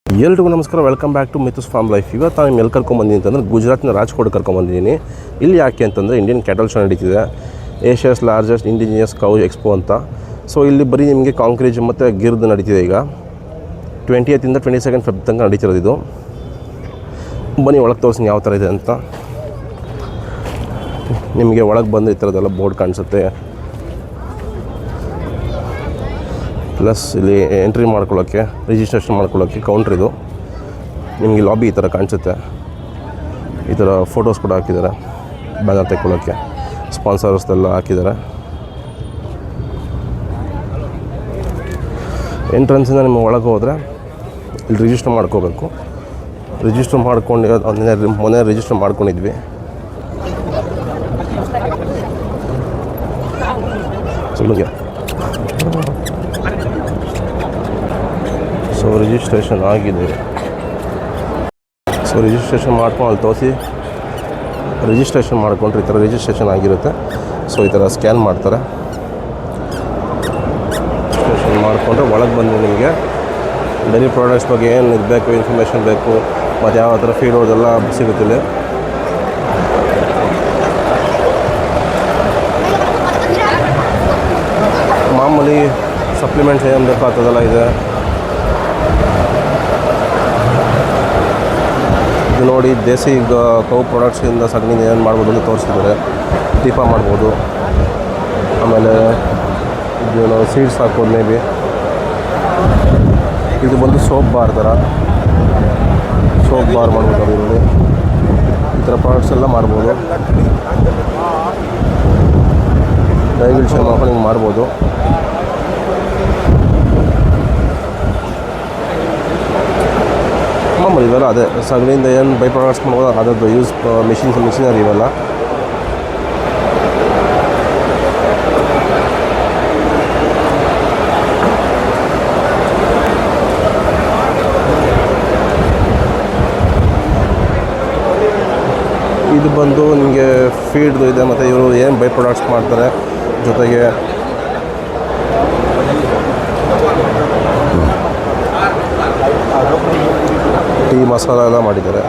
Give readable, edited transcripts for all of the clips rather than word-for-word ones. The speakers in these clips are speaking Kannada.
ಎಲ್ರಿಗೂ ನಮಸ್ಕಾರ, welcome back to Mithu's farm life. ಇವತ್ತು ನಾನು ಎಲ್ಲಿ ಕರ್ಕೊಂಬಂದಿನಿ ಅಂತಂದರೆ ಗುಜರಾತ್ನ ರಾಜ್ಕೋಟ್ ಕರ್ಕೊಂಬಂದಿದ್ದೀನಿ. ಇಲ್ಲಿ ಯಾಕೆ ಅಂತಂದರೆ ಇಂಡಿಯನ್ ಕ್ಯಾಟಲ್ ಶೋ ನಡೀತಿದೆ, Asia's largest indigenous cow expo ಅಂತ. ಸೊ ಇಲ್ಲಿ ಬರೀ ನಿಮಗೆ ಕಾಂಕ್ರೀಜ್ ಮತ್ತು ಗಿರ್ದು ನಡೀತಿದೆ. ಈಗ 20th ಇಂದ 22nd Feb ತನಕ ನಡೀತಿರೋದು ಇದು. ಬನ್ನಿ ಒಳಗೆ ತೋರಿಸ್ತೀನಿ ಯಾವ ಥರ ಇದೆ ಅಂತ. ನಿಮಗೆ ಒಳಗೆ ಬಂದು ಈ ಥರದ್ದೆಲ್ಲ ಬೋರ್ಡ್ ಕಾಣಿಸುತ್ತೆ. ಪ್ಲಸ್ ಇಲ್ಲಿ ಎಂಟ್ರಿ ಮಾಡ್ಕೊಳ್ಳೋಕ್ಕೆ, ರಿಜಿಸ್ಟ್ರೇಷನ್ ಮಾಡ್ಕೊಳ್ಳೋಕ್ಕೆ ಕೌಂಟ್ರ್ ಇದು. ನಿಮಗೆ ಲಾಬಿ ಈ ಥರ ಕಾಣಿಸುತ್ತೆ. ಈ ಥರ ಫೋಟೋಸ್ ಕೂಡ ಹಾಕಿದ್ದಾರೆ, ಬ್ಯಾನರ್ ತೆಕ್ಕೊಳ್ಳೋಕ್ಕೆ ಸ್ಪಾನ್ಸರ್ಸ್ದೆಲ್ಲ ಹಾಕಿದ್ದಾರೆ. ಎಂಟ್ರೆನ್ಸಿಂದ ನಿಮ್ಮ ಒಳಗೆ ಹೋದರೆ ಇಲ್ಲಿ ರಿಜಿಸ್ಟರ್ ಮಾಡ್ಕೋಬೇಕು. ರಿಜಿಸ್ಟರ್ ಮಾಡ್ಕೊಂಡು ಮೊನ್ನೆ ರಿಜಿಸ್ಟರ್ ಮಾಡ್ಕೊಂಡಿದ್ವಿ. ಸುಳ್ಳಿಗೆ ಸೊ ರಿಜಿಸ್ಟ್ರೇಷನ್ ಆಗಿದೆ. ಸೊ ರಿಜಿಸ್ಟ್ರೇಷನ್ ಮಾಡ್ಕೊಂಡು ಅಲ್ಲಿ ತೋರಿಸಿ ರಿಜಿಸ್ಟ್ರೇಷನ್ ಮಾಡಿಕೊಂಡ್ರೆ ಈ ಥರ ರಿಜಿಸ್ಟ್ರೇಷನ್ ಆಗಿರುತ್ತೆ. ಸೊ ಈ ಥರ ಸ್ಕ್ಯಾನ್ ಮಾಡ್ತಾರೆ. ರಿಜಿಸ್ಟ್ರೇಷನ್ ಮಾಡಿಕೊಂಡ್ರೆ ಒಳಗೆ ಬಂದು ನಿಮಗೆ ಡೈರಿ ಪ್ರಾಡಕ್ಟ್ಸ್ ಬಗ್ಗೆ ಏನು ಇದು ಬೇಕು, ಇನ್ಫಾರ್ಮೇಷನ್ ಬೇಕು, ಮತ್ತು ಯಾವ ಥರ ಫೀಡ್ ಅದೆಲ್ಲ ಸಿಗುತ್ತಿಲ್ಲ. ಮಾಮೂಲಿ ಸಪ್ಲಿಮೆಂಟ್ಸ್ ಏನು ಬೇಕು ಅಂಥದ್ದೆಲ್ಲ ಇದೆ. ಇದು ನೋಡಿ, ದೇಸಿ ಕೌ ಪ್ರಾಡಕ್ಟ್ಸಿಂದ ಸಗಣಿಯಿಂದ ಏನು ಮಾಡ್ಬೋದು ಅಂತ ತೋರಿಸ್ತಿದ್ದಾರೆ. ದೀಪ ಮಾಡ್ಬೋದು, ಆಮೇಲೆ ಇದು ಸೀಡ್ಸ್ ಹಾಕ್ಬೋದು. ಮೇ ಬಿ ಇದು ಬಂದು ಸೋಪ್ ಬಾರ್ ಥರ, ಸೋಪ್ ಬಾರ್ ಮಾಡ್ಬೋದು. ಅದರಲ್ಲಿ ಈ ಥರ ಪ್ರಾಡಕ್ಟ್ಸ್ ಎಲ್ಲ ಮಾಡ್ಬೋದು. ಡೈವಿಲ್ಷನ್ ಮಾಡ್ಕೊಂಡು ಹಿಂಗೆ ಮಾಡ್ಬೋದು. ಮಾಮೂಲಿ ಇವೆಲ್ಲ ಅದೇ ಸಗಣಿಯಿಂದ ಏನು ಬೈ ಪ್ರಾಡಕ್ಟ್ಸ್ ಮಾಡ್ಬೋದು, ಅದರದ್ದು ಯೂಸ್ ಮಿಷಿನರಿ ಇವೆಲ್ಲ. ಇದು ಬಂದು ನಿಮಗೆ ಫೀಡ್ದು ಇದೆ, ಮತ್ತು ಇವರು ಏನು ಬೈ ಪ್ರಾಡಕ್ಟ್ಸ್ ಮಾಡ್ತಾರೆ, ಜೊತೆಗೆ ಟೀ ಮಸಾಲ ಎಲ್ಲ ಮಾಡಿದ್ದಾರೆ.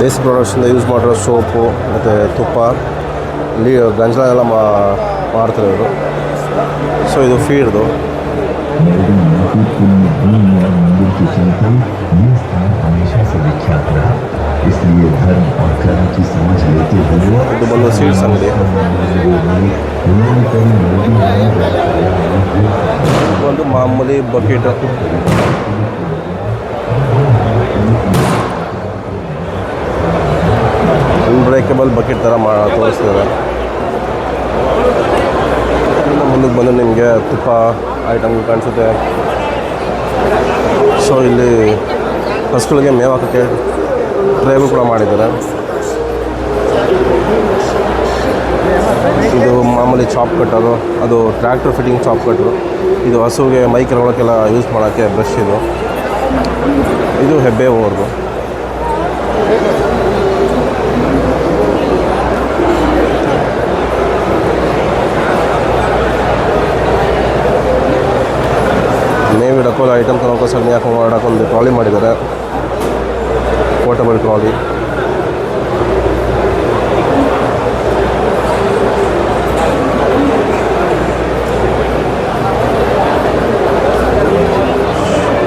ದೇಸಿ ಪ್ರಾಡಕ್ಟ್ಸಿಂದ ಯೂಸ್ ಮಾಡಿರೋ ಸೋಪು ಮತ್ತು ತುಪ್ಪ, ಗಂಜಲ ಎಲ್ಲ ಮಾಡ್ತಾರೆ ಇವರು. ಸೊ ಇದು ಫೀಡ್ದು. ಇದು ಬಂದು ಸೀಡ್ಸ್ ಅಂಗಡಿ. ಒಂದು ಮಾಮೂಲಿ ಬಕೆಟ್, ಅನ್ಬ್ರೇಕಬಲ್ ಬಕೆಟ್ ಥರ ತೋರಿಸ್ತಿದ್ದಾರೆ. ಮುಂದಕ್ಕೆ ಬಂದು ನಿಮಗೆ ತುಪ್ಪ ಐಟಮ್ಗಳು ಕಾಣಿಸುತ್ತೆ. ಸೊ ಇಲ್ಲಿ ಹಸುಗಳಿಗೆ ಮೇವು ಹಾಕೋಕ್ಕೆ ಟ್ರೇಗಳು ಕೂಡ ಮಾಡಿದ್ದಾರೆ. ಇದು ಮಾಮೂಲಿ ಚಾಪ್ ಕಟ್ಟರು, ಅದು ಟ್ರ್ಯಾಕ್ಟರ್ ಫಿಟ್ಟಿಂಗ್ ಚಾಪ್ ಕಟ್ಟರು. ಇದು ಹಸುವಿಗೆ ಮೈ ಕೆಳಗೊಳಕ್ಕೆಲ್ಲ ಯೂಸ್ ಮಾಡೋಕ್ಕೆ ಬ್ರಷ್ ಇದು. ಇದು ಹೆಬ್ಬೆ ಓರ್ದು. ಮೇವು ಇಡೋಕ್ಕೋಲ್ಲ ಐಟಮ್ ತಗೊಂಡು ಸಗಣಿ ಹಾಕೊಂಡು ಓಡಾಕೊಂದು ಟ್ರಾಲಿ ಮಾಡಿದ್ದಾರೆ, ಪೋರ್ಟಬಲ್ ಟ್ರಾಲಿ.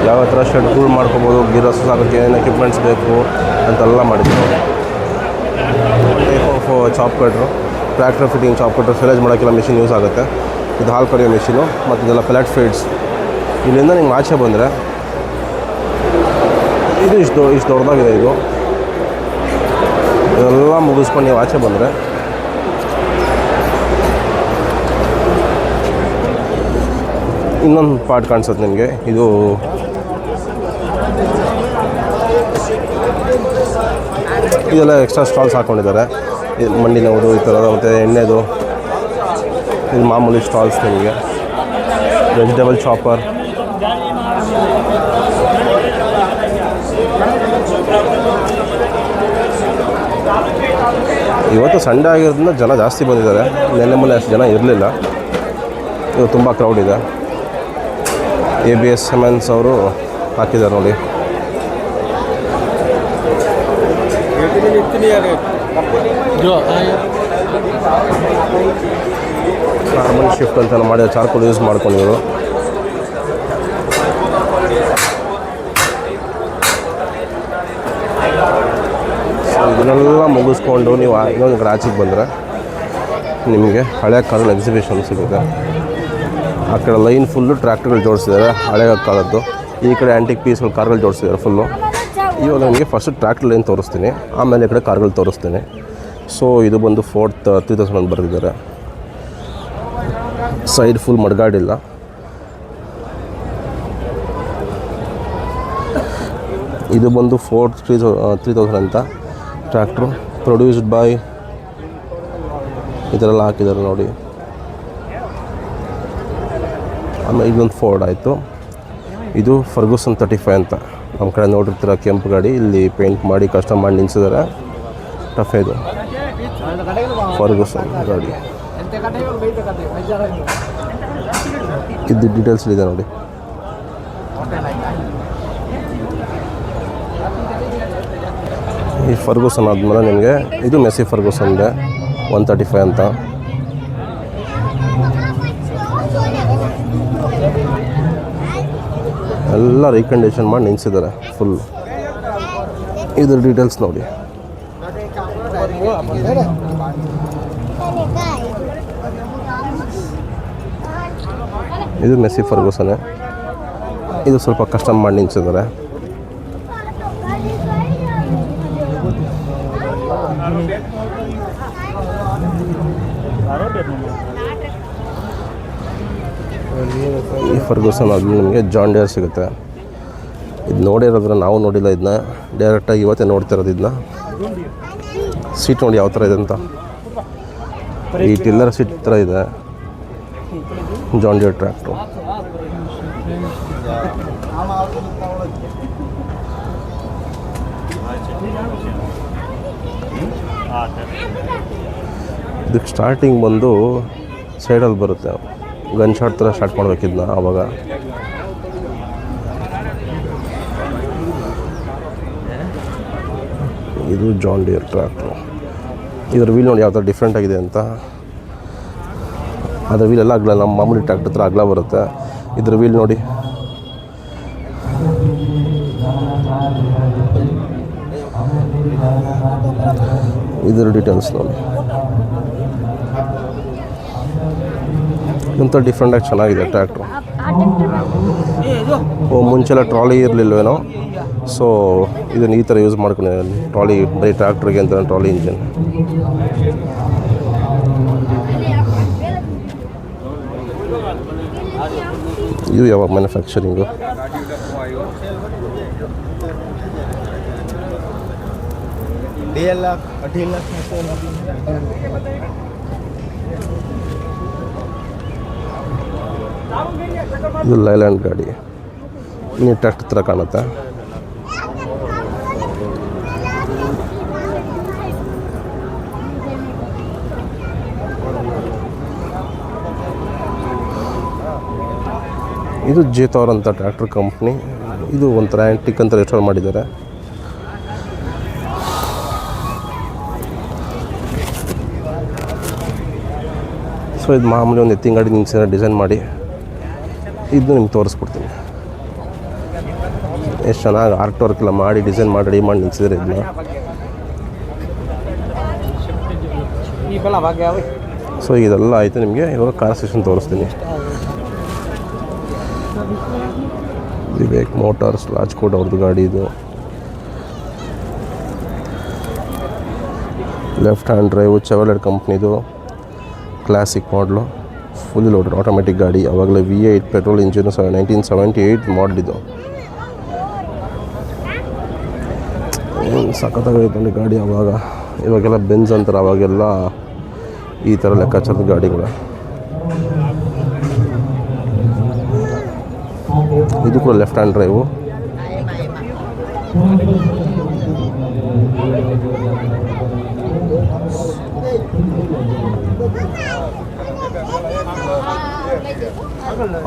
ಯಾವ ಥರ ಶೆಡ್ಗಳು ಮಾಡ್ಕೊಬೋದು, ಗಿರಸ್ ಸಾಕೋಕ್ಕೆ ಏನೇನು ಎಕ್ವಿಪ್ಮೆಂಟ್ಸ್ ಬೇಕು ಅಂತೆಲ್ಲ ಮಾಡಿದ್ದಾರೆ. Type of chaff cutter, tractor fitting chaff cutter, silage ಮಾಡೋಕ್ಕೆಲ್ಲ ಮಿಷಿನ್ ಯೂಸ್ ಆಗುತ್ತೆ. ಇದು ಹಾಲು ಕರೆಯೋ ಮಿಷಿನು, ಮತ್ತು ಇದೆಲ್ಲ ಪೆಲೆಟ್ ಫೀಡ್ಸ್. ಇಲ್ಲಿಂದ ನಿಮ್ಗೆ ಆಚೆ ಬಂದರೆ ಇದು ಇಷ್ಟು ದೊಡ್ಡದಾಗಿದೆ. ಇದೆಲ್ಲ ಮುಗಿಸ್ಕೊಂಡು ನೀವು ಆಚೆ ಬಂದರೆ ಇನ್ನೊಂದು ಪಾರ್ಟ್ ಕಾಣಿಸುತ್ತೆ ನಿಮಗೆ. ಇದು ಇದೆಲ್ಲ ಎಕ್ಸ್ಟ್ರಾ ಸ್ಟಾಲ್ಸ್ ಹಾಕ್ಕೊಂಡಿದ್ದಾರೆ. ಇದು ಮಂಡಿನವುದು ಈ ಥರದ, ಮತ್ತು ಎಣ್ಣೆದು. ಇದು ಮಾಮೂಲಿ ಸ್ಟಾಲ್ಸ್ ನಿಮಗೆ. ವೆಜಿಟೇಬಲ್ ಚಾಪರ್, ಇವತ್ತು ಸಂಡೇ ಆಗಿರೋದ್ರಿಂದ ಜನ ಜಾಸ್ತಿ ಬಂದಿದ್ದಾರೆ. ನೆನ್ನೆ ಮೊನ್ನೆ ಅಷ್ಟು ಜನ ಇರಲಿಲ್ಲ. ಇವತ್ತು ತುಂಬ ಕ್ರೌಡ್ ಇದೆ. ABS ಸಿಮೆಂಟ್ಸ್ ಅವರು ಹಾಕಿದ್ದಾರೆ ನೋಡಿ. ಕಾರ್ಬನ್ ಶಿಫ್ಟ್ ಅಂತ ಮಾಡಿ ಚಾರ್ಕೋಲ್ ಯೂಸ್ ಮಾಡ್ಕೊಂಡಿದ್ರು. ಇದನ್ನೆಲ್ಲ ಮುಗಿಸ್ಕೊಂಡು ನೀವು ಇನ್ನೊಂದು ಕಡೆ ಆಚೆಗೆ ಬಂದರೆ ನಿಮಗೆ ಹಳೆ ಕಾಲದ ಎಕ್ಸಿಬಿಷನ್ ಸಿಗುತ್ತೆ. ಆ ಕಡೆ ಲೈನ್ ಫುಲ್ಲು ಟ್ರ್ಯಾಕ್ಟರ್ಗಳು ಜೋಡಿಸಿದ್ದಾರೆ, ಹಳೆ ಕಾಲದ್ದು. ಈ ಕಡೆ ಆ್ಯಂಟಿಕ್ ಪೀಸ್ಗಳು ಕಾರ್ಗಳು ಜೋಡಿಸಿದ್ದಾರೆ ಫುಲ್ಲು. ಇವಾಗ ನಿಮಗೆ ಫಸ್ಟ್ ಟ್ರ್ಯಾಕ್ಟರ್ ಲೈನ್ ತೋರಿಸ್ತೀನಿ, ಆಮೇಲೆ ಈ ಕಡೆ ಕಾರ್ಗಳು ತೋರಿಸ್ತೀನಿ. ಸೊ ಇದು ಬಂದು ಫೋರ್ತ್ 3000 ಬರೆದಿದ್ದಾರೆ. ಸೈಡ್ ಫುಲ್ ಮಡ್ಗಾಡಿಲ್ಲ. ಇದು ಬಂದು ಫೋರ್ತ್ 3000 ಅಂತ ಟ್ರ್ಯಾಕ್ಟ್ರು. ಪ್ರೊಡ್ಯೂಸ್ಡ್ ಬೈ ಇದರೆಲ್ಲ ಹಾಕಿದ್ದಾರೆ ನೋಡಿ. ಆಮೇಲೆ ಇದೊಂದು ಫೋರ್ಡ್ ಆಯಿತು. ಇದು ಫರ್ಗೂಸನ್ 35 ಅಂತ ನಮ್ಮ ಕಡೆ ನೋಡಿರ್ತೀರ ಕೆಂಪು ಗಾಡಿ. ಇಲ್ಲಿ ಪೇಂಟ್ ಮಾಡಿ ಕಸ್ಟಮ್ ಮಾಡಿ ನಿಲ್ಲಿಸಿದ್ದಾರೆ. ಟಫ್ ಇದು ಫರ್ಗೂಸನ್ ಗಾಡಿ. ಇದು ಡೀಟೇಲ್ಸ್ ಇದೆ ನೋಡಿ. ಈ ಫರ್ಗೂಸನ್ ಆದಮೇಲೆ ನಿಮಗೆ ಇದು ಮೆಸ್ಸಿ ಫರ್ಗೂಸನ್ ಇದೆ 135 ಅಂತ. ಎಲ್ಲ ರೀಕಂಡೀಷನ್ ಮಾಡಿ ನಿಲ್ಲಿಸಿದ್ದಾರೆ ಫುಲ್. ಇದ್ರ ಡೀಟೇಲ್ಸ್ ನೋಡಿ. ಇದು ಮೆಸ್ಸಿ ಫರ್ಗೂಸನ್. ಇದು ಸ್ವಲ್ಪ ಕಸ್ಟಮ್ ಮಾಡಿ ನಿಲ್ಲಿಸಿದ್ದಾರೆ. ಈ ಫರ್ಗೂಸನ್ ಆದ್ಮೇಲೆ ನಿಮಗೆ ಜಾನ್ ಡಿಯರ್ ಸಿಗುತ್ತೆ. ಇದು ನೋಡಿರೋದ್ರೆ ನಾವು ನೋಡಿಲ್ಲ. ಇದನ್ನ ಡೈರೆಕ್ಟಾಗಿ ಇವತ್ತೇ ನೋಡ್ತಿರೋದು. ಇದನ್ನ ಸೀಟ್ ನೋಡಿ ಯಾವ ಥರ ಇದೆ ಅಂತ. ಈ ಟಿಲ್ಲರ್ ಸೀಟ್ ಥರ ಇದೆ ಜಾನ್ ಡಿಯರ್ ಟ್ರ್ಯಾಕ್ಟ್ರು. ಇದಕ್ಕೆ ಸ್ಟಾರ್ಟಿಂಗ್ ಬಂದು ಸೈಡಲ್ಲಿ ಬರುತ್ತೆ. ಗನ್ ಶಾಟ್ ಥರ ಸ್ಟಾರ್ಟ್ ಮಾಡಬೇಕಿದ್ನ ಆವಾಗ. ಇದು ಜಾನ್ ಡಿಯರ್ ಟ್ರ್ಯಾಕ್ಟ್ರು. ಇದರ ವೀಲ್ ನೋಡಿ ಯಾವ ಥರ ಡಿಫ್ರೆಂಟ್ ಆಗಿದೆ ಅಂತ. ಅದರ ವೀಲೆಲ್ಲ ಅಗಲ, ನಮ್ಮ ಮಾಮೂಲಿ ಟ್ರ್ಯಾಕ್ಟರ್ ಹತ್ರ ಅಗಲ ಬರುತ್ತೆ. ಇದರ ವೀಲ್ ನೋಡಿ. ಇದರ ಡೀಟೇಲ್ಸ್ ನೋಡಿ. ಒಂಥರ ಡಿಫ್ರೆಂಟಾಗಿ ಚೆನ್ನಾಗಿದೆ ಟ್ರ್ಯಾಕ್ಟ್ರು. ಮುಂಚೆಲ್ಲ ಟ್ರಾಲಿ ಇರಲಿಲ್ವೇನೋ, ಸೊ ಇದನ್ನು ಈ ಥರ ಯೂಸ್ ಮಾಡ್ಕೊಂಡಿದ್ದೀನಿ. ಟ್ರಾಲಿ ಬರೀ ಟ್ರ್ಯಾಕ್ಟ್ರಿಗೆ ಅಂತ ಟ್ರಾಲಿ ಇಂಜಿನ್. ಇದು ಯಾವಾಗ ಮ್ಯಾನುಫ್ಯಾಕ್ಚರಿಂಗು? ಇದು ಲೈಲ್ಯಾಂಡ್ ಗಾಡಿ. ನೀವು ಟ್ರ್ಯಾಕ್ಟರ್ ಥರ ಕಾಣುತ್ತೆ. ಇದು ಜೇತೌರ್ ಅಂತ ಟ್ರ್ಯಾಕ್ಟರ್ ಕಂಪ್ನಿ. ಇದು ಒಂಥರ ಆ್ಯಂಟಿಕ್ ಅಂತ ರೆಸ್ಟೋರ್ ಮಾಡಿದ್ದಾರೆ. ಸೊ ಇದು ಮಾಮೂಲಿ ಒಂದು ಎತ್ತಿನ ಗಾಡಿ ನಿಲ್ಸಿದ್ರೆ ಡಿಸೈನ್ ಮಾಡಿ ಇದು ನಿಮ್ಗೆ ತೋರಿಸ್ಕೊಡ್ತೀನಿ. ಎಷ್ಟು ಚೆನ್ನಾಗಿ ಆರ್ಟ್ ವರ್ಕ್ ಎಲ್ಲ ಮಾಡಿ ಡಿಸೈನ್ ಮಾಡಿ ರೆಡಿ ಮಾಡಿ ನಿಲ್ಸಿದ್ರೆ ಇದನ್ನ. ಸೊ ಇದೆಲ್ಲ ಆಯಿತು. ನಿಮಗೆ ಇವಾಗ ಕಾರ್ ಸೆಕ್ಷನ್ ತೋರಿಸ್ತೀನಿ. ವಿವೇಕ್ ಮೋಟಾರ್ಸ್ ರಾಜ್ಕೋಟ್ ಅವ್ರದ್ದು ಗಾಡಿ ಇದು. ಲೆಫ್ಟ್ ಹ್ಯಾಂಡ್ ಡ್ರೈವು, ಚೆವರ್ಲೆಟ್ ಕಂಪ್ನಿದು ಕ್ಲಾಸಿಕ್ ಮಾಡಲು, ಫುಲ್ ಲೋಡೆಡ್ ಆಟೋಮೆಟಿಕ್ ಗಾಡಿ. ಆವಾಗಲೇ V8 ಪೆಟ್ರೋಲ್ ಇಂಜಿನ್ 1978 ಮಾಡಲ್ ಇದು. ಏನು ಸಖತ್ತಾಗೈತೆ ನೋಡಿ ಗಾಡಿ ಆವಾಗ. ಇವಾಗೆಲ್ಲ ಬೆನ್ಸ್ ಅಂತಾರೆ, ಅವಾಗೆಲ್ಲ ಈ ಥರ ಲೆಕ್ಕಾಚಾರದ ಗಾಡಿಗಳು. ಇದು ಕೂಡ ಲೆಫ್ಟ್ ಹ್ಯಾಂಡ್ ಡ್ರೈವು.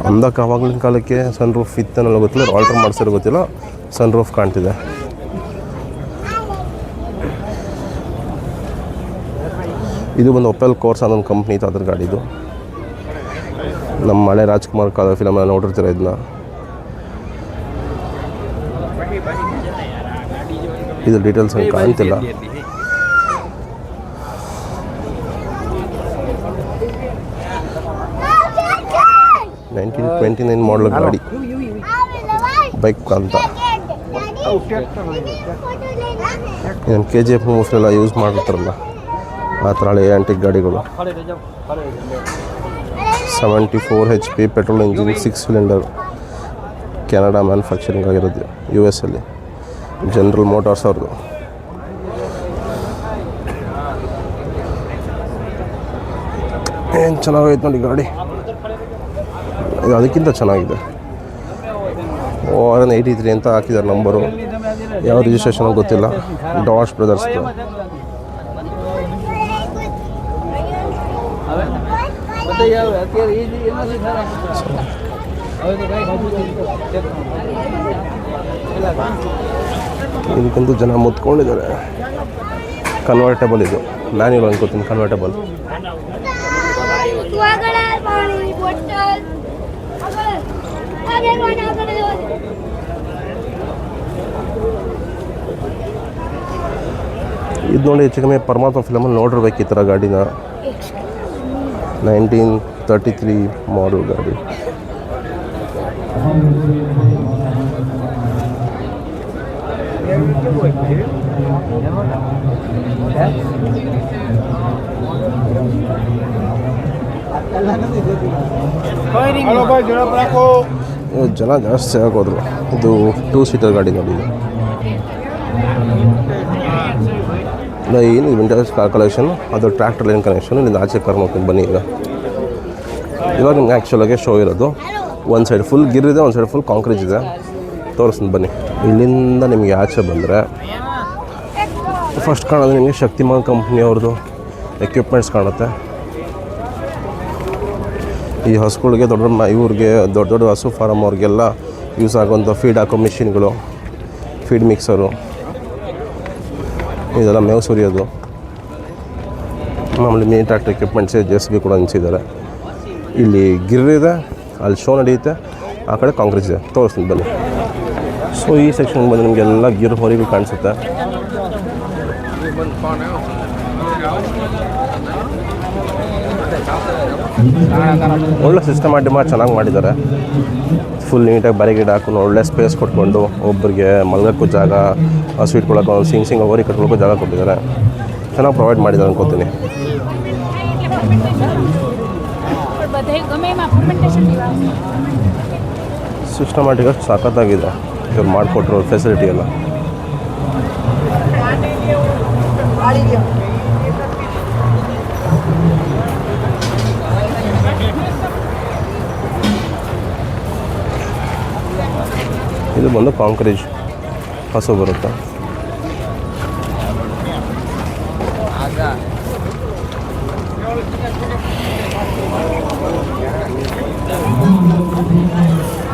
ಅಂದಕ್ಕೆ ಆವಾಗಲಿನ ಕಾಲಕ್ಕೆ ಸನ್ ರೂಫ್ ಇತ್ತನ್ನೋ ಗೊತ್ತಿಲ್ಲ, ಆಲ್ಟ್ರ್ ಮಾಡಿಸಿರೋ ಗೊತ್ತಿಲ್ಲ, ಸನ್ ರೂಫ್ ಕಾಣ್ತಿದೆ. ಇದು ಬಂದು ಒಪೆಲ್ ಕೋರ್ಸ್ ಅನ್ನೊಂದು ಕಂಪ್ನಿ ಇತ್ತು, ಅದ್ರ ಗಾಡಿದು. ನಮ್ಮ ಹಳೆ ರಾಜ್ಕುಮಾರ್ ಕಾಲ ಫಿಲಮೆಲ್ಲ ನೋಡಿರ್ತೀರ ಇದನ್ನ. ಇದು ಡೀಟೇಲ್ಸ್ ಹಂಗೆ ಕಾಣ್ತಿಲ್ಲ. 1929 ಮಾಡಲ್ ಗಾಡಿ, ಬೈಕ್ ಅಂತ. ಏನು KGF ಮೂವ್ಸ್ನೆಲ್ಲ ಯೂಸ್ ಮಾಡಿರ್ತಾರಲ್ಲ ಆ ಥರ ಹಳೆ ಆ್ಯಂಟಿಕ್ ಗಾಡಿಗಳು. 74 HP petrol engine, 6 cylinder, Canada manufacturing ಆಗಿರೋದು, US ಅಲ್ಲಿ. ಜನರಲ್ ಮೋಟಾರ್ಸ್ ಅವ್ರದ್ದು. ಏನು ಚೆನ್ನಾಗೈತೆ ನೋಡಿ ಗಾಡಿ, ಇದು ಅದಕ್ಕಿಂತ ಚೆನ್ನಾಗಿದೆ. ORN83 ಅಂತ ಹಾಕಿದ್ದಾರೆ ನಂಬರು, ಯಾವ ರಿಜಿಸ್ಟ್ರೇಷನ್ ಗೊತ್ತಿಲ್ಲ. ಡಾಶ್ ಬ್ರದರ್ಸ್ದು. ಇದಕ್ಕಂತೂ ಜನ ಮುತ್ಕೊಂಡಿದ್ದಾರೆ. ಕನ್ವರ್ಟೇಬಲ್, ಇದು ಮ್ಯಾನ್ಯುವಲ್ ಅನ್ಕೋತೀನಿ, ಕನ್ವರ್ಟೇಬಲ್. ಇದು ನೋಡಿ ಹೆಚ್ಚು ಕಮ್ಮಿ ಪರಮಾತ್ಮ ಫಿಲಮಲ್ಲಿ ನೋಡಿರ್ಬೇಕು ಈ ಥರ ಗಾಡಿನ. 1933 ಮಾಡಲ್ ಗಾಡಿ. ಜನ ಜಾಸ್ತಿ ಆಗೋದ್ರು. ಇದು 2 ಸೀಟರ್ ಗಾಡಿ ನೋಡಿ. ಏನು ವಿಂಟೇಜ್ ಕಾರ್ ಕಲೆಕ್ಷನ್, ಅದು ಟ್ರ್ಯಾಕ್ಟರ್ ಲೈನ್ ಕನೆಕ್ಷನ್. ಇಲ್ಲಿಂದ ಆಚೆ ಕಾರ್ ನೋಡ್ಕೊಂಡು ಬನ್ನಿ. ಇವಾಗ ನಿಮ್ಗೆ ಆ್ಯಕ್ಚುಲಾಗೆ ಶೋ ಇರೋದು ಒಂದು ಸೈಡ್ ಫುಲ್ ಗಿರ್ ಇದೆ, ಒಂದು ಸೈಡ್ ಫುಲ್ ಕಾಂಕ್ರೀಟ್ ಇದೆ. ತೋರಿಸ್ತೀನಿ ಬನ್ನಿ. ಇಲ್ಲಿಂದ ನಿಮಗೆ ಆಚೆ ಬಂದರೆ ಫಸ್ಟ್ ಕಾಣೋದು ನಿಮಗೆ ಶಕ್ತಿಮಾನ್ ಕಂಪ್ನಿಯವ್ರದ್ದು ಎಕ್ವಿಪ್ಮೆಂಟ್ಸ್ ಕಾಣುತ್ತೆ. ಈ ಹಸುಗಳಿಗೆ ಇವ್ರಿಗೆ ದೊಡ್ಡ ದೊಡ್ಡ ಹಸು ಫಾರಮ್ ಅವ್ರಿಗೆಲ್ಲ ಯೂಸ್ ಆಗೋಂಥ ಫೀಡ್ ಹಾಕೋ ಮಿಷಿನ್ಗಳು, ಫೀಡ್ ಮಿಕ್ಸರು, ಇದೆಲ್ಲ ಮೇವು ಸುರಿಯೋದು. ಮಾಮೂಲಿ ಮಿನಿ ಟ್ರ್ಯಾಕ್ಟರ್ ಎಕ್ವಿಪ್ಮೆಂಟ್ಸೇ JCB ಕೂಡ ನಿಲ್ಲಿಸಿದ್ದಾರೆ. ಇಲ್ಲಿ ಗಿರ್ ಇದೆ, ಅಲ್ಲಿ ಶೋ ನಡೆಯುತ್ತೆ, ಆ ಕಡೆ ಕಾಂಕ್ರೀಟ್ ಇದೆ. ತೋರಿಸ್ತೀನಿ ಬನ್ನಿ. ಸೊ ಈ ಸೆಕ್ಷನ್ಗೆ ಬಂದು ನಿಮಗೆಲ್ಲ ಗಿರ್ ಹೊರಿಗಳು ಕಾಣಿಸುತ್ತೆ. ಒಳ್ಳೆ ಸಿಸ್ಟಮ್ಯಾಟಿಕ್ ಚೆನ್ನಾಗಿ ಮಾಡಿದ್ದಾರೆ. ಫುಲ್ ನೀಟಾಗಿ ಬ್ಯಾರಿಗೇಡ್ ಹಾಕೊಂಡು ಒಳ್ಳೆ ಸ್ಪೇಸ್ ಕೊಟ್ಕೊಂಡು ಒಬ್ಬರಿಗೆ ಮಲಗೋಕ್ಕೂ ಜಾಗ, ಹಸು ಇಟ್ಕೊಳ್ಳೋಕೆ ಒಂದು ಸಿಂಗ್ ಓರಿ ಕಟ್ಕೊಳ್ಳೋಕ್ಕೂ ಜಾಗ ಕೊಟ್ಟಿದ್ದಾರೆ. ಚೆನ್ನಾಗಿ ಪ್ರೊವೈಡ್ ಮಾಡಿದ್ದಾರೆ ಅನ್ಕೋತೀನಿ. ಸಿಸ್ಟಮ್ಯಾಟಿಕಾಗಿ ಸಖತ್ತಾಗಿದೆ ಇವ್ರು ಮಾಡಿಕೊಟ್ರು ಫೆಸಿಲಿಟಿ ಎಲ್ಲ. ಇದು ಬಂದು ಕಾಂಕ್ರೀಟ್ ಹಸು ಬರುತ್ತೆ.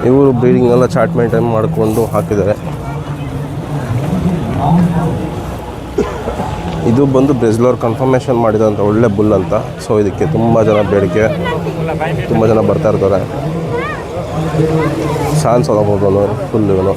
ಇವರು ಬ್ರೀಡಿಂಗ್ ಎಲ್ಲ ಚಾರ್ಟ್ ಮೇಂಟೈನ್ ಮಾಡಿಕೊಂಡು ಹಾಕಿದ್ದಾರೆ. ಇದು ಬಂದು ಬ್ರೆಜ್ಲೋರ್ ಕನ್ಫರ್ಮೇಷನ್ ಮಾಡಿದಂಥ ಒಳ್ಳೆ ಬುಲ್ ಅಂತ. ಸೊ ಇದಕ್ಕೆ ತುಂಬ ಜನ ಬೇಡಿಕೆ, ತುಂಬ ಜನ ಬರ್ತಾ ಇರ್ತಾರೆ. ಸಾನ್ಸ್ ಹೋಗ್ಬೋದು ಫುಲ್ ಇವನು.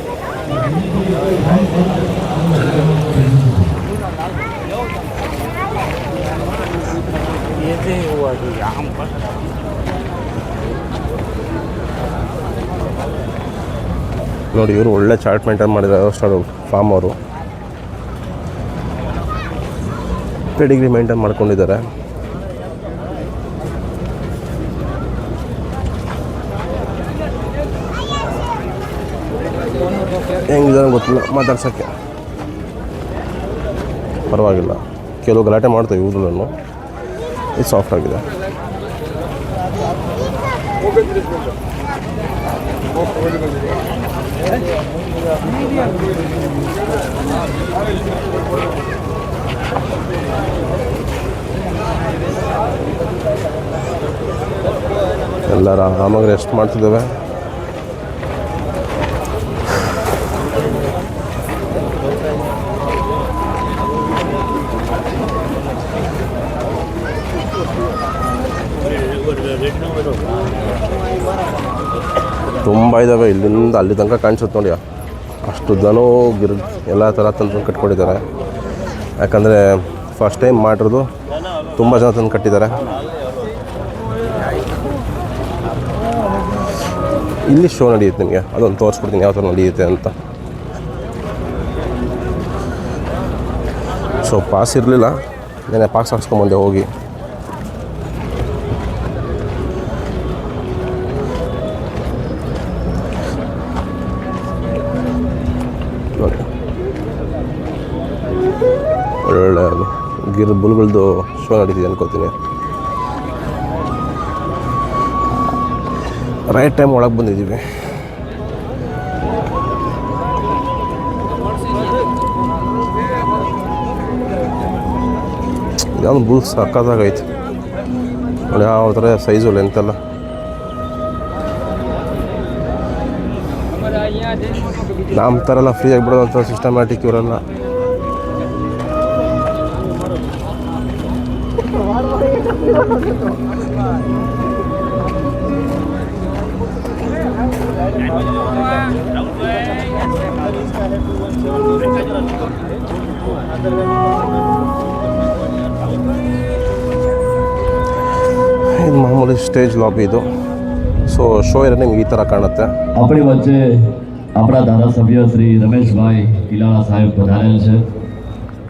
ನೋಡಿ ಇವರು ಒಳ್ಳೆ ಚಾರ್ಟ್ ಮೇಂಟೈನ್ ಮಾಡಿದ್ದಾರೆ ಅಷ್ಟು ಫಾರ್ಮ್ ಅವರು. ಪೆಡಿಗ್ರಿ ಮೇಂಟೈನ್ ಮಾಡ್ಕೊಂಡಿದ್ದಾರೆ. ಹೆಂಗಿದ್ದಾರೆ ಗೊತ್ತಿಲ್ಲ, ಮಾತಾಡ್ಸೋಕ್ಕೆ ಪರವಾಗಿಲ್ಲ. ಕೆಲವು ಗಲಾಟೆ ಮಾಡ್ತೇವೆ ಇವ್ರನ್ನು. ಇದು ಸಾಫ್ಟ್ ಆಗಿದೆ. ಎಲ್ಲರ ಆರಾಮಾಗಿ ರೆಸ್ಟ್ ಮಾಡ್ತಿದ್ದಾವೆ. ತುಂಬ ಇದ್ದಾವೆ, ಇಲ್ಲಿಂದ ಅಲ್ಲಿ ತನಕ ಕಾಣಿಸುತ್ತೆ ನೋಡಿ. ಅಷ್ಟು ದನೋ ಎಲ್ಲ ಥರ ತಂದು ಕಟ್ಕೊಂಡಿದ್ದಾರೆ. ಯಾಕಂದರೆ ಫಸ್ಟ್ ಟೈಮ್ ಮಾಡಿರೋದು, ತುಂಬ ಜನ ತಂದು ಕಟ್ಟಿದ್ದಾರೆ. ಇಲ್ಲಿ ಶೋ ನಡೆಯುತ್ತೆ, ನಿಮಗೆ ಅದೊಂದು ತೋರಿಸ್ಬಿಡ್ತೀನಿ ಯಾವ ಥರ ನಡೆಯುತ್ತೆ ಅಂತ. ಸೊ ಪಾಸ್ ಇರಲಿಲ್ಲ, ನೆನೆ ಪಾಸ್ ಹಾಕ್ಸ್ಕೊಂಬಂದೆ ಹೋಗಿ. ನೋಡಿ ಒಳ್ಳೆ ಬುಲ್ಗಳದ್ದು ಶೋ ನಡೀತಿದೆ ಅನ್ಕೋತೀನಿ. ರೈಟ್ ಟೈಮ್ ಒಳಗೆ ಬಂದಿದ್ದೀವಿ. ಯಾವ್ದು ಬುಲ್ ಸಕ್ಕತ್ತಾಗೈತೆ ನೋಡಿ, ಯಾವ ಥರ ಸೈಜು ಲೆಂತೆಲ್ಲ. ನಮ್ಮ ಥರ ಎಲ್ಲ ಫ್ರೀಯಾಗಿ ಬಿಡೋದಂಥ ಸಿಸ್ಟಮ್ಯಾಟಿಕ್ ಇವರೆಲ್ಲ. ಇದು ಮಾಮೂಲಿ ಸ್ಟೇಜ್ ಲಾಬಿ ಇದು. ಸೊ ಶೋ ಇರೋ ನಿಮ್ಗೆ ಈ ಥರ ಕಾಣುತ್ತೆ. આપણી વચ્ચે આપણા ધારાસભ્ય શ્રી રમેશભાઈ કિલાળા સાહેબ પધારેલ છે.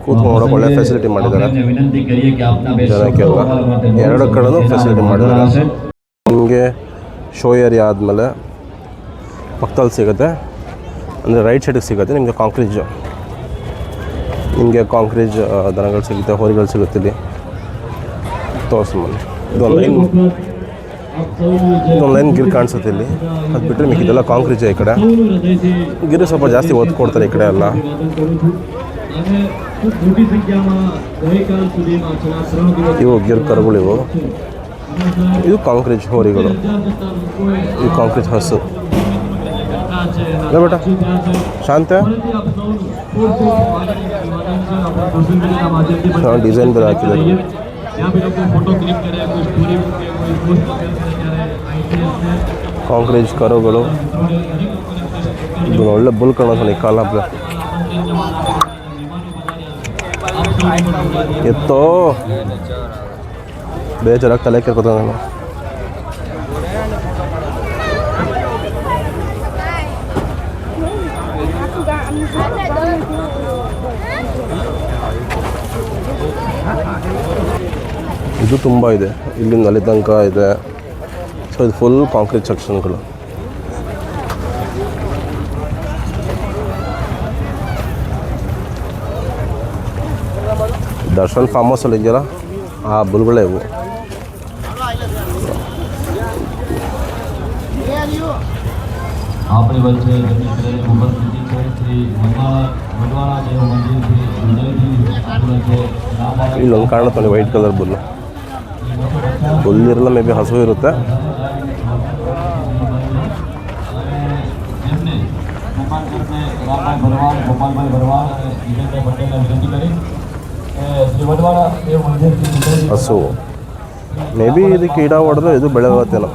ಕೂತ್ಕೊಂಡು ನೋಡೋಕೆ ಒಳ್ಳೆ ಫೆಸಿಲಿಟಿ ಮಾಡಿದ್ದಾರೆ. વિનંતી કરીએ કે આપના બે ಜನಕ್ಕೆಲ್ಲ ಎರಡು ಕಡೆನೂ ಫೆಸಿಲಿಟಿ ಮಾಡಿದ್ದಾರೆ. ನಿಮಗೆ ಶೋ ಏರಿಯಾ ಆದಮೇಲೆ ಪಕ್ಕದಲ್ಲಿ ಸಿಗುತ್ತೆ, ಅಂದರೆ ರೈಟ್ ಸೈಡಿಗೆ ಸಿಗುತ್ತೆ ನಿಮಗೆ ಕಾಂಕ್ರೀಜ್. ನಿಮಗೆ ಕಾಂಕ್ರೀಜ್ ದನಗಳು ಸಿಗುತ್ತೆ, ಹೋರಿಗಳು ಸಿಗುತ್ತೆ. ಇಲ್ಲಿ ತೋರಿಸಿ ಮನೆ ಇದೊಂದು ಲೈನ್ ಗಿರ್ ಕಾಣಿಸುತ್ತೆ ಇಲ್ಲಿ. ಅದು ಬಿಟ್ಟರೆ ನಿಮಗೆ ಇದೆಲ್ಲ ಕಾಂಕ್ರೀಜ್. ಈ ಕಡೆ ಗಿರು ಸ್ವಲ್ಪ ಜಾಸ್ತಿ ಒತ್ತು ಕೊಡ್ತಾರೆ ಈ ಕಡೆ ಎಲ್ಲ. ಇವು ಗಿರ್ ಕರುಗಳು, ಇದು ಕಾಂಕ್ರೀಜ್ ಹೋರಿಗಳು, ಇದು ಕಾಂಕ್ರೀಜ್ ಹಸು. ಬೇಟ ಶಾಂತ ಡಿಸೈನ್ ಬೇರೆ ಹಾಕಿದ್ದಾರೆ. ಕಾಂಕ್ರೀಜ್ ಕರುಗಳು, ಇದು ಒಳ್ಳೆ ಬುಲ್ ಕಾಣೋದು ಕಾಲ ಎತ್ತೋ ಬೇಜಾರಾಗಿ ತಲೆ ಕೆರ್ಕೋತ ನಾನು. ಇದು ತುಂಬ ಇದೆ, ಇಲ್ಲಿಂದ ಅಲ್ಲಿ ತನಕ ಇದೆ. ಸೊ ಇದು ಫುಲ್ ಕಾಂಕ್ರೀಟ್ ಸೆಕ್ಷನ್ಗಳು. ದರ್ಶನ್ ಫಾರ್ಮ್ ಹೌಸಲ್ಲಿ ಇದೆಯಲ್ಲ ಆ ಬುಲ್ಗಳೇ ಇವು. આપણી વચ્ચે ઉપસ્થિતિ છે શ્રી વડવાળા દેવ મંદિરથી ಇಲ್ಲೊಂದು ಕಾಣುತ್ತೆ ವೈಟ್ ಕಲರ್ ಬುಲ್ಲು. ಬುಲ್ಲಿರಲ್ಲ, ಮೇ ಬಿ ಹಸು ಇರುತ್ತೆ. ಹಸು ಮೇ ಬಿ ಇದಕ್ಕೆ ಗಿಡ ಹೊಡೆದ್ರೆ ಇದು ಬೆಳೆಯುತ್ತೇನೋ.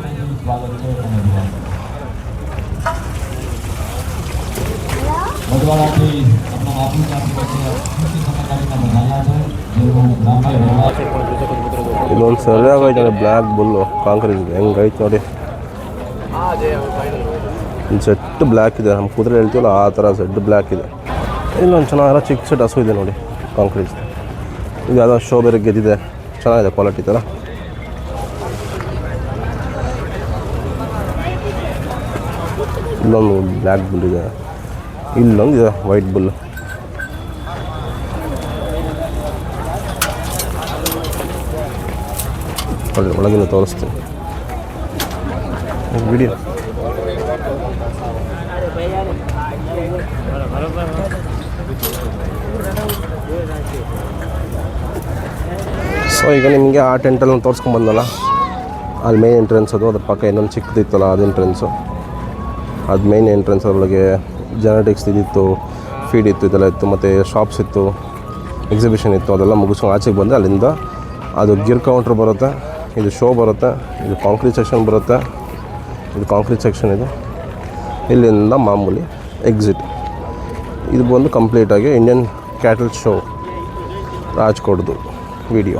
ಇಲ್ಲೊಂದು ಸರಿಯಾಗೈತೆ ನೋಡಿ ಬ್ಲ್ಯಾಕ್ ಬುಲ್ಲು ಕಾಂಕ್ರೀಜ್ ಹೆಂಗೈತೆ ನೋಡಿ. ಸೆಟ್ ಬ್ಲ್ಯಾಕ್ ಇದೆ, ನಮ್ಮ ಕುದುರೆ ಹೇಳ್ತೀವಲ್ಲ ಆ ಥರ ಸೆಟ್ ಬ್ಲ್ಯಾಕ್ ಇದೆ. ಇಲ್ಲೊಂದು ಚೆನ್ನಾಗಿರೋ ಚಿಕ್ಕ ಸೆಟ್ ಹಸು ಇದೆ ನೋಡಿ ಕಾಂಕ್ರೀಜ್. ಇದು ಯಾವುದೋ ಶೋ ಬೇರೆ ಗೆದ್ದಿದೆ, ಚೆನ್ನಾಗಿದೆ ಕ್ವಾಲಿಟಿ ಥರ. ಇಲ್ಲೊಂದು ಬ್ಲ್ಯಾಕ್ ಬುಲ್ ಇದೆ, ಇಲ್ಲೊಂದು ಇದೆ ವೈಟ್ ಬುಲ್. ಒಳಗಿನ ತೋರಿಸ್ತೀನಿ ವಿಡಿಯೋ. ಸೊ ಈಗ ನಿಮಗೆ ಆ ಟೆಂಟಲ್ಲಿ ನಾನು ತೋರಿಸ್ಕೊಂಬಂದಲ್ಲ, ಅಲ್ಲಿ ಮೇನ್ ಎಂಟ್ರೆನ್ಸ್ ಅದು, ಅದ್ರ ಪಕ್ಕ ಇನ್ನೊಂದು ಚಿಕ್ಕದಿತ್ತಲ್ಲ ಅದು ಎಂಟ್ರೆನ್ಸು, ಅದು ಮೇನ್ ಎಂಟ್ರೆನ್ಸ್. ಅದರೊಳಗೆ ಜೆನೆಟಿಕ್ಸ್ ಇದಿತ್ತು, ಫೀಡ್ ಇತ್ತು, ಇದೆಲ್ಲ ಇತ್ತು, ಮತ್ತು ಶಾಪ್ಸ್ ಇತ್ತು, ಎಕ್ಸಿಬಿಷನ್ ಇತ್ತು. ಅದೆಲ್ಲ ಮುಗಿಸ್ಕೊಂಡು ಆಚೆಗೆ ಬಂದು ಅಲ್ಲಿಂದ ಅದು ಗಿರ್ ಕೌಂಟ್ರ್ ಬರುತ್ತೆ, ಇದು ಶೋ ಬರುತ್ತೆ, ಇದು ಕಾಂಕ್ರೀಟ್ ಸೆಕ್ಷನ್ ಬರುತ್ತೆ, ಇದು ಕಾಂಕ್ರೀಟ್ ಸೆಕ್ಷನ್ ಇದು. ಇಲ್ಲಿಂದ ಮಾಮೂಲಿ ಎಕ್ಸಿಟ್. ಇದು ಬಂದು ಕಂಪ್ಲೀಟಾಗಿ ಇಂಡಿಯನ್ ಕ್ಯಾಟಲ್ ಶೋ ರಾಜ್ಕೋಟ್ದು ವಿಡಿಯೋ.